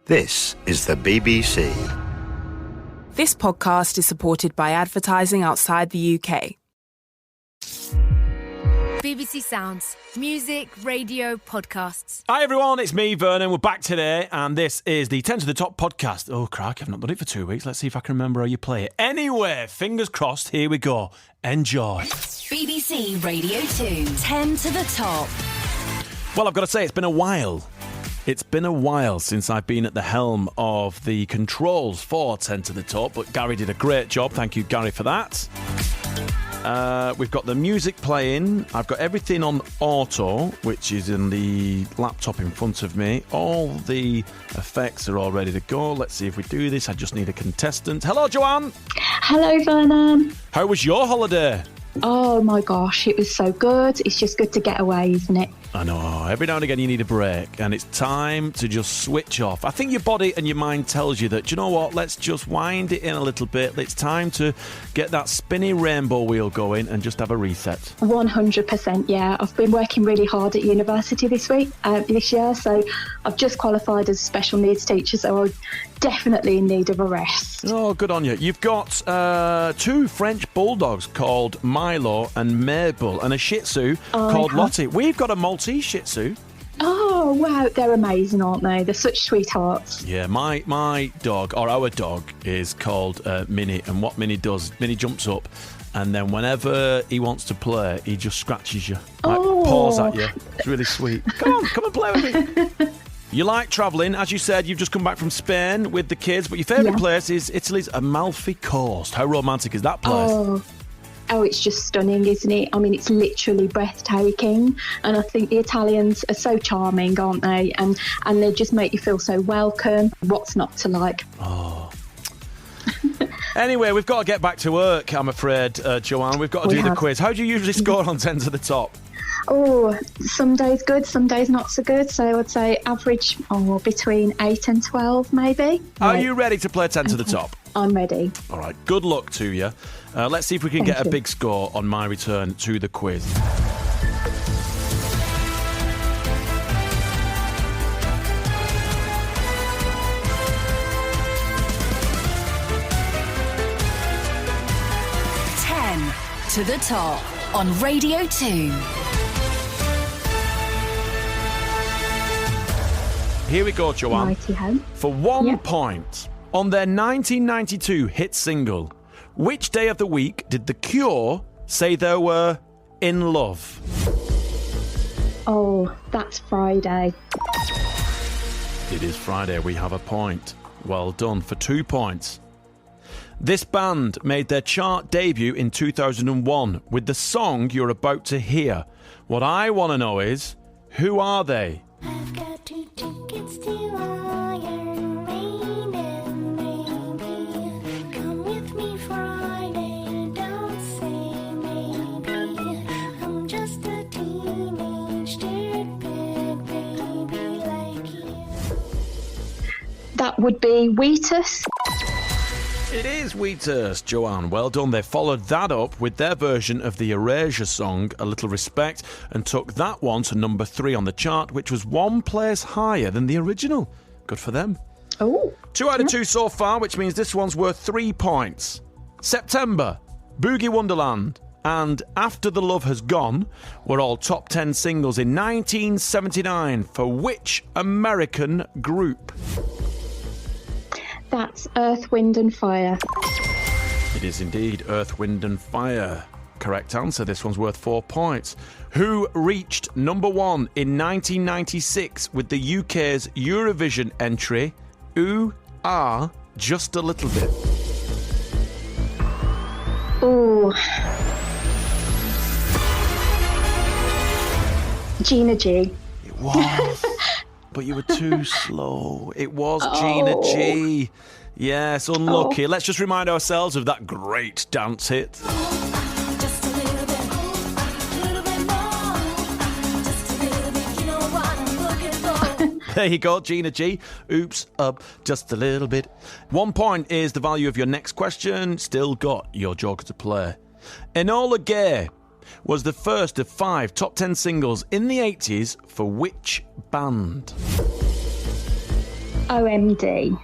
This is the BBC. This podcast is supported by advertising outside the UK. BBC Sounds. Music, radio, podcasts. Hi everyone, it's me, Vernon. We're back today, and this is the 10 to the Top podcast. Oh, crack, I've not done it for 2 weeks. Let's see if I can remember how you play it. Anyway, fingers crossed, here we go. Enjoy. BBC Radio 2, 10 to the Top. Well, I've got to say, it's been a while. It's been a while since I've been at the helm of the controls for 10 to the Top, but Gary did a great job. Thank you, Gary, for that. We've got the music playing. I've got everything on auto, which is in the laptop in front of me. All the effects are all ready to go. Let's see if we do this. I just need a contestant. Hello, Joanne. Hello, Vernon. How was your holiday? Oh my gosh, it was so good. It's just good to get away, isn't it? I know, every now and again you need a break, and it's time to just switch off. I think your body and your mind tells you that, do you know what, let's just wind it in a little bit. It's time to get that spinny rainbow wheel going and just have a reset. 100%, yeah. I've been working really hard at university this year, so I've just qualified as a special needs teacher, so I'm definitely in need of a rest. Oh, good on you. You've got two French bulldogs called Milo and Mabel, and a Shih Tzu called Lottie. We've got a Maltese Shih Tzu. Oh, wow. They're amazing, aren't they? They're such sweethearts. Yeah, my dog, or our dog, is called Minnie, and what Minnie does, Minnie jumps up, and then whenever he wants to play, he just scratches you, paws at you. It's really sweet. Come and play with me. You like travelling. As you said, you've just come back from Spain with the kids, but your favourite place is Italy's Amalfi Coast. How romantic is that place? Oh, it's just stunning, isn't it? I mean, it's literally breathtaking. And I think the Italians are so charming, aren't they? And they just make you feel so welcome. What's not to like? Oh. Anyway, we've got to get back to work, I'm afraid, Joanne. We've got to do the quiz. How do you usually score on 10 to the Top? Oh, some days good, some days not so good. So I'd say average between 8 and 12, maybe. Are you ready to play 10 to the Top? I'm ready. All right, good luck to you. Let's see if we can get a big score on my return to the quiz. To the Top on Radio 2. Here we go, Joanne. Righty-ho. For 1 point, on their 1992 hit single, which day of the week did The Cure say they were in love? Oh, that's Friday. It is Friday. We have a point. Well done for 2 points. This band made their chart debut in 2001 with the song you're about to hear. What I want to know is, who are they? I've got 2 tickets to Iron Maiden, baby. Come with me Friday, don't say maybe. I'm just a teenage dirtbag baby like you. That would be Wheatus. It is Wheatus, Joanne. Well done. They followed that up with their version of the Erasure song, A Little Respect, and took that one to number 3 on the chart, which was 1 place higher than the original. Good for them. Oh. 2 out of 2 so far, which means this one's worth 3 points. September, Boogie Wonderland, and After the Love Has Gone were all top 10 singles in 1979 for which American group? That's Earth, Wind and Fire. It is indeed Earth, Wind and Fire. Correct answer. This one's worth 4 points. Who reached number 1 in 1996 with the UK's Eurovision entry, Ooh, Ah, Just a Little Bit? Oh. Gina G. It was. But you were too slow. It was Gina G. Yes, unlucky. Let's just remind ourselves of that great dance hit. Just a little bit more, just a little bit, you know what I'm looking for. There you go, Gina G. Oops, up just a little bit. 1 point is the value of your next question. Still got your joker to play. Enola Gay was the first of 5 top 10 singles in the 80s for which band? OMD.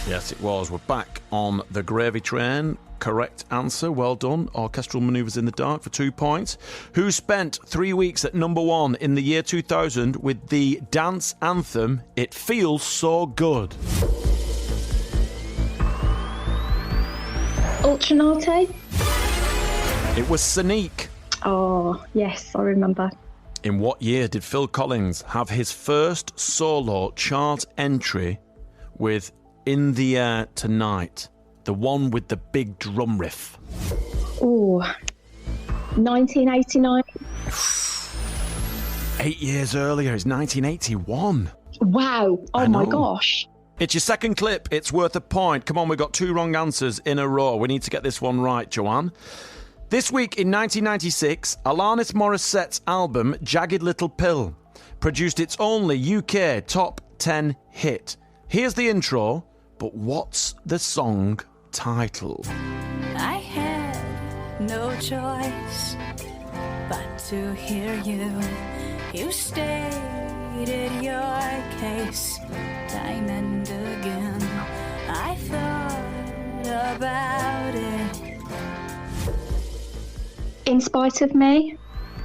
Yes, it was. We're back on the gravy train. Correct answer. Well done. Orchestral Manoeuvres in the Dark for 2 points. Who spent 3 weeks at number 1 in the year 2000 with the dance anthem It Feels So Good? Ultranate? It was Sonique. Oh, yes, I remember. In what year did Phil Collins have his first solo chart entry with In the Air Tonight? The one with the big drum riff. Oh, 1989. 8 years earlier, it's 1981. Wow. Oh, my gosh. It's your second clip. It's worth a point. Come on, we've got 2 wrong answers in a row. We need to get this one right, Joanne. This week in 1996, Alanis Morissette's album Jagged Little Pill produced its only UK top 10 hit. Here's the intro, but what's the song title? I had no choice but to hear you. You stated your case time and again. I thought about it. In Spite of Me?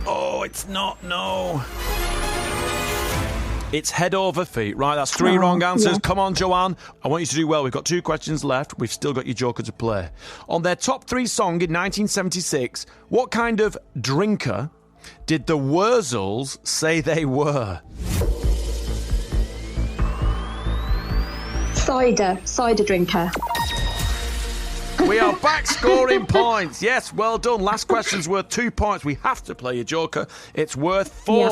Oh, it's not, no. It's Head Over Feet. Right, that's 3 wrong answers. Yeah. Come on, Joanne. I want you to do well. We've got 2 questions left. We've still got your joker to play. On their top 3 song in 1976, what kind of drinker did the Wurzels say they were? Cider drinker. We are back scoring points. Yes, well done. Last question's worth 2 points. We have to play your joker. It's worth 4.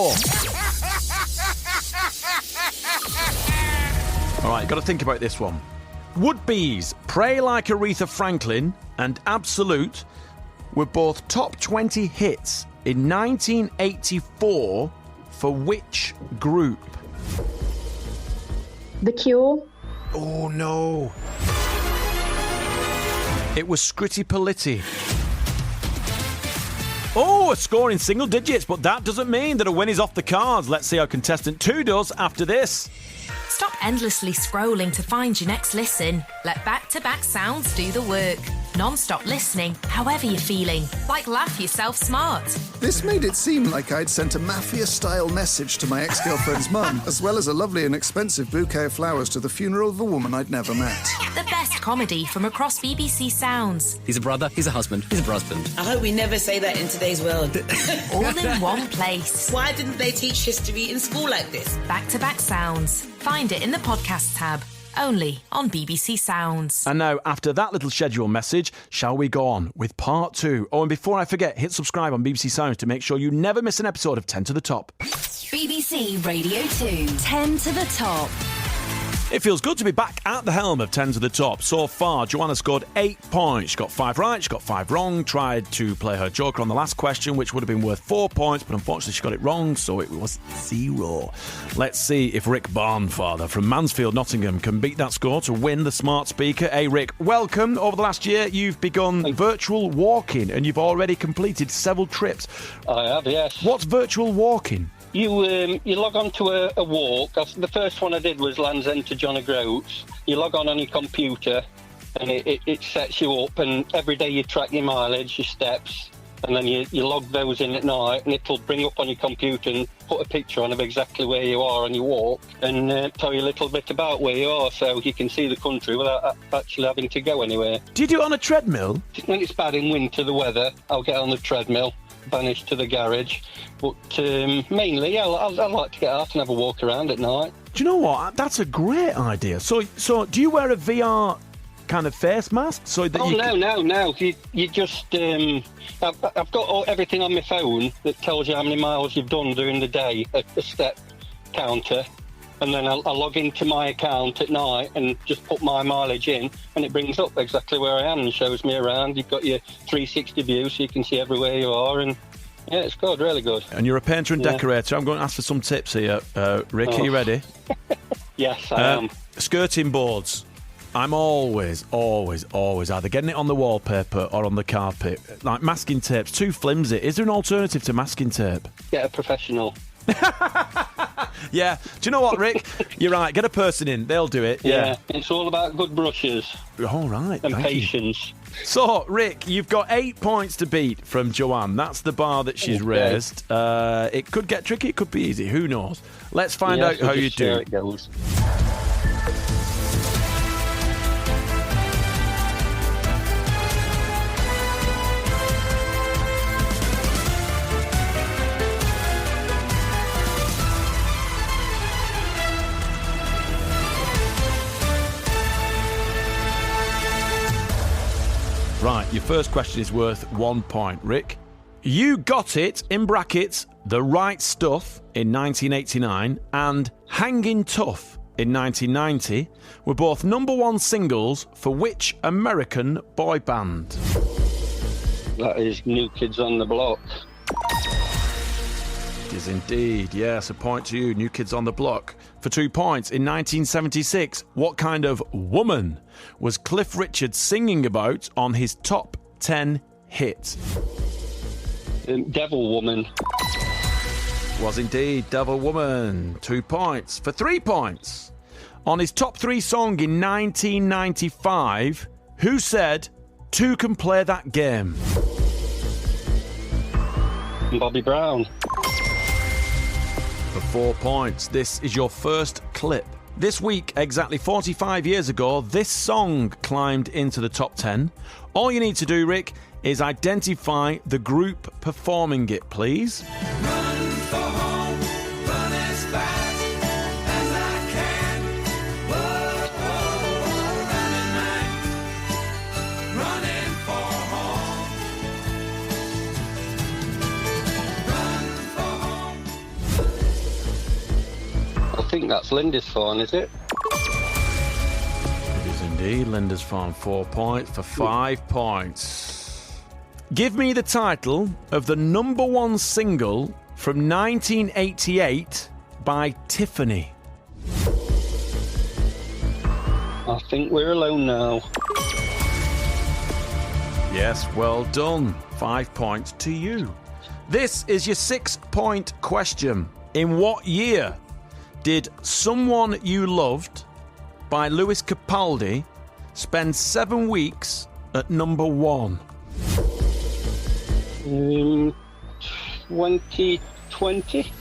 All right, got to think about this one. Would-Be's Pray Like Aretha Franklin and Absolute were both top 20 hits in 1984 for which group? The Cure? Oh, no. It was Scritti Politti. Oh, a score in single digits, but that doesn't mean that a win is off the cards. Let's see how contestant 2 does after this. Stop endlessly scrolling to find your next listen. Let back-to-back sounds do the work. Non-stop listening, however you're feeling. Like laugh yourself smart. This made it seem like I'd sent a mafia-style message to my ex-girlfriend's mum, as well as a lovely and expensive bouquet of flowers to the funeral of a woman I'd never met. The best comedy from across BBC Sounds. He's a brother, he's a husband, he's a brusband. I hope we never say that in today's world. All in one place. Why didn't they teach history in school like this? Back-to-back sounds. Find it in the podcast tab. Only on BBC Sounds. And now, after that little schedule message, shall we go on with part 2? Oh, and before I forget, hit subscribe on BBC Sounds to make sure you never miss an episode of 10 to the Top. BBC Radio 2. 10 to the Top. It feels good to be back at the helm of 10 to the Top. So far, Joanna scored 8 points. She got 5 right, she got 5 wrong. Tried to play her joker on the last question, which would have been worth 4 points, but unfortunately she got it wrong, so it was 0. Let's see if Rick Barnfather from Mansfield, Nottingham, can beat that score to win the smart speaker. Hey, Rick, welcome. Over the last year, you've begun virtual walking, and you've already completed several trips. I have, yes. What's virtual walking? You log on to a walk. The first one I did was Land's End to John O'Groats. You log on your computer and it sets you up, and every day you track your mileage, your steps, and then you log those in at night, and it'll bring up on your computer and put a picture on of exactly where you are on your walk and tell you a little bit about where you are, so you can see the country without actually having to go anywhere. Do you do it on a treadmill? When it's bad in winter, the weather, I'll get on the treadmill, vanish to the garage, but mainly I like to get out and have a walk around at night. Do you know what? That's a great idea. So do you wear a VR kind of face mask so that no. You just I've got everything on my phone that tells you how many miles you've done during the day, a step counter, and then I'll log into my account at night and just put my mileage in, and it brings up exactly where I am and shows me around. You've got your 360 view, so you can see everywhere you are, and yeah, it's good, really good. And you're a painter and decorator. I'm going to ask for some tips here, Rick. Are you ready? Yes, I am. Skirting boards. I'm always either getting it on the wallpaper or on the carpet. Like masking tape's too flimsy. Is there an alternative to masking tape? Get a professional. Yeah. Do you know what, Rick? You're right. Get a person in. They'll do it. Yeah. It's all about good brushes All right. and thank you. patience. So, Rick, you've got 8 points to beat from Joanne. That's the bar that she's Okay. raised. It could get tricky. It could be easy. Who knows? Let's find out We'll how you just see how do. it goes. Right, your first question is worth 1 point, Rick. You Got It, in brackets, The Right Stuff in 1989 and Hangin' Tough in 1990 were both #1 singles for which American boy band? That is New Kids on the Block. It is indeed, yes, a point to you, New Kids on the Block. For 2 points, in 1976, what kind of woman was Cliff Richard singing about on his top 10 hit? Devil Woman. Was indeed Devil Woman. 2 points. For 3 points, on his top 3 song in 1995, who said, "Two can play that game"? Bobby Brown. For 4 points, this is your first clip. This week, exactly 45 years ago, this song climbed into the top 10. All you need to do, Rick, is identify the group performing it, please. Run for home, run as fast as I can. Whoa, running man, running for home. Run for home. I think that's Lindisfarne, is it? It is indeed Lindisfarne. 4 points for 5 points. Give me the title of the #1 single from 1988 by Tiffany. I think we're alone now. Yes, well done. 5 points to you. This is your 6-point question. In what year did Someone You Loved by Lewis Capaldi spend 7 weeks at #1? 2020?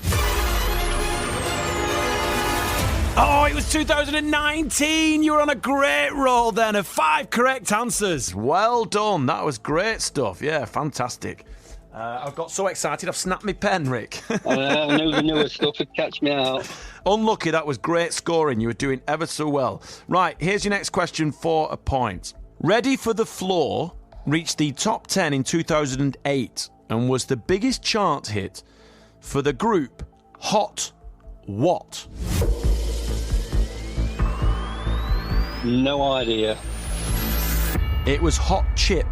Oh, it was 2019. You were on a great roll then of 5 correct answers. Well done. That was great stuff. Yeah, fantastic. I got so excited I've snapped my pen, Rick. I knew the newer stuff would catch me out. Unlucky, that was great scoring. You were doing ever so well. Right, here's your next question for a point. Ready for the Floor reached the top 10 in 2008 and was the biggest chart hit for the group Hot What? No idea. It was Hot Chip.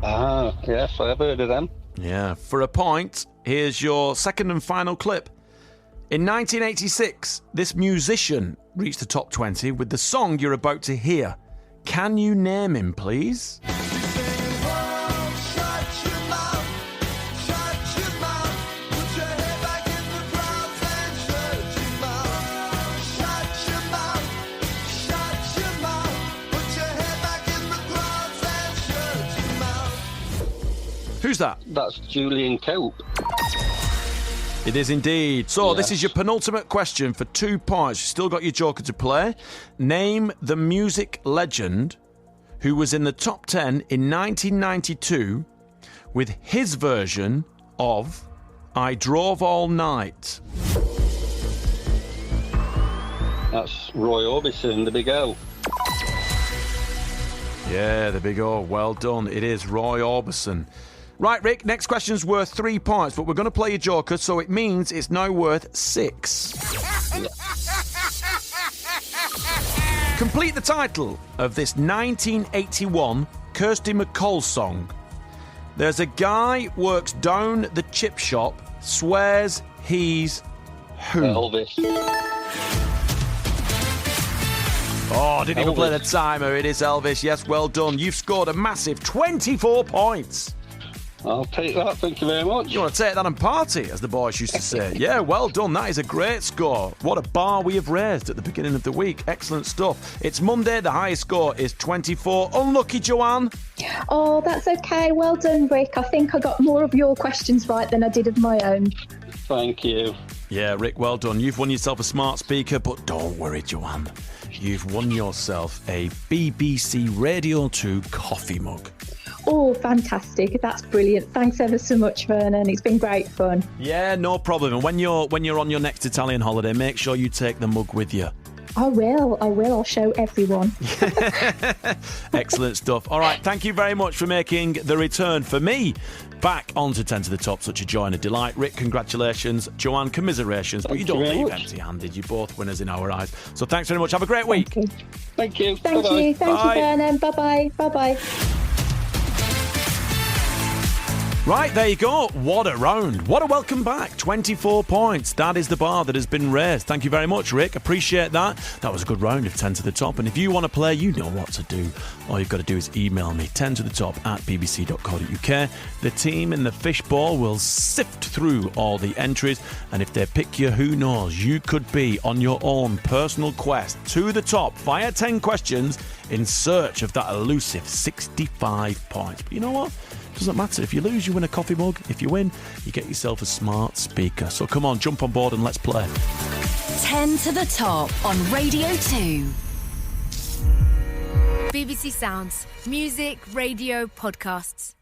Ah, yes, I've heard of them. Yeah, for a point, here's your second and final clip. In 1986, this musician reached the top 20 with the song you're about to hear. Can you name him, please? Who's that? That's Julian Cope. It is indeed. So this is your penultimate question for 2 points. You've still got your joker to play. Name the music legend who was in the top 10 in 1992 with his version of I Drove All Night. That's Roy Orbison, the Big O. Yeah, the Big O. Well done. It is Roy Orbison. Right, Rick, next question's worth 3 points, but we're going to play your joker, so it means it's now worth 6. Complete the title of this 1981 Kirsty MacColl song. There's a guy works down the chip shop, swears he's who? Elvis. Oh, didn't even play the timer. It is Elvis. Yes, well done. You've scored a massive 24 points. I'll take that. Thank you very much. You want to take that and party, as the boys used to say. Yeah, well done. That is a great score. What a bar we have raised at the beginning of the week. Excellent stuff. It's Monday. The highest score is 24. Unlucky, Joanne. Oh, that's okay. Well done, Rick. I think I got more of your questions right than I did of my own. Thank you. Yeah, Rick, well done. You've won yourself a smart speaker, but don't worry, Joanne. You've won yourself a BBC Radio 2 coffee mug. Oh, fantastic. That's brilliant. Thanks ever so much, Vernon. It's been great fun. Yeah, no problem. And when you're on your next Italian holiday, make sure you take the mug with you. I will. I'll show everyone. Excellent stuff. All right, thank you very much for making the return for me back onto 10 to the top. Such a joy and a delight. Rick, congratulations. Joanne, commiserations. But you don't leave empty-handed. You're both winners in our eyes. So thanks very much. Have a great week. Thank you. Thank Bye-bye. you. Thank Bye. you, Vernon. Bye-bye. Bye-bye. Right, there you go. What a round. What a welcome back. 24 points. That is the bar that has been raised. Thank you very much, Rick. Appreciate that. That was a good round of 10 to the top. And if you want to play, you know what to do. All you've got to do is email me, 10tothetop@bbc.co.uk. The team in the fishbowl will sift through all the entries. And if they pick you, who knows? You could be on your own personal quest to the top via 10 questions in search of that elusive 65 points. But you know what? Doesn't matter. If you lose, you win a coffee mug. If you win, you get yourself a smart speaker. So come on, jump on board and let's play. 10 to the top on Radio 2. BBC Sounds. Music, radio, podcasts.